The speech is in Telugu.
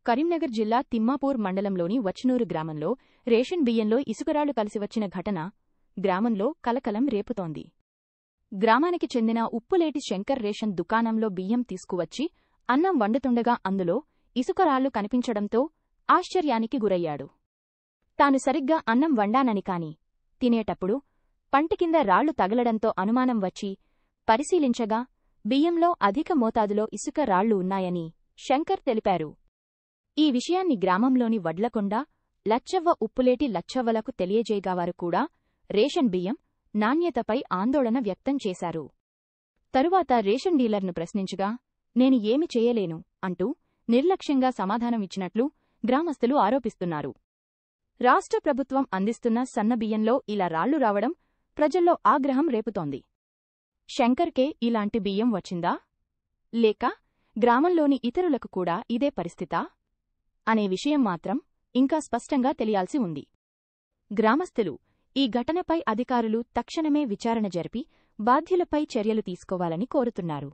కరీంనగర్ జిల్లా తిమ్మాపూర్ మండలంలోని వచ్నూరు గ్రామంలో రేషన్ బియ్యంలో ఇసుకరాళ్లు కలిసి వచ్చిన ఘటన గ్రామంలో కలకలం రేపుతోంది. గ్రామానికి చెందిన ఉప్పులేటి శంకర్ రేషన్ దుకాణంలో బియ్యం తీసుకువచ్చి అన్నం వండుతుండగా అందులో ఇసుకరాళ్లు కనిపించడంతో ఆశ్చర్యానికి గురయ్యాడు. తాను సరిగ్గా అన్నం వండానని కాని తినేటప్పుడు పంటికింద రాళ్లు తగలడంతో అనుమానం వచ్చి పరిశీలించగా బియ్యంలో అధిక మోతాదులో ఇసుక రాళ్లు ఉన్నాయని శంకర్ తెలిపారు. ఈ విషయాన్ని గ్రామంలోని వడ్లకొండ, లచ్చవ్వ ఉప్పులేటి లచ్చవ్వలకు తెలియజేయగావారు కూడా రేషన్ బియ్యం నాణ్యతపై ఆందోళన వ్యక్తం చేశారు. తరువాత రేషన్ డీలర్ను ప్రశ్నించగా నేను ఏమి చేయలేను అంటూ నిర్లక్ష్యంగా సమాధానమిచ్చినట్లు గ్రామస్తులు ఆరోపిస్తున్నారు. రాష్ట్ర ప్రభుత్వం అందిస్తున్న సన్నబియ్యంలో ఇలా రాళ్లు రావడం ప్రజల్లో ఆగ్రహం రేపుతోంది. శంకర్కే ఇలాంటి బియ్యం వచ్చిందా, లేక గ్రామంలోని ఇతరులకు కూడా ఇదే పరిస్థితా అనే విషయం మాత్రం ఇంకా స్పష్టంగా తెలియాల్సి ఉంది. గ్రామస్తులు ఈ ఘటనపై అధికారులు తక్షణమే విచారణ జరిపి బాధ్యులపై చర్యలు తీసుకోవాలని కోరుతున్నారు.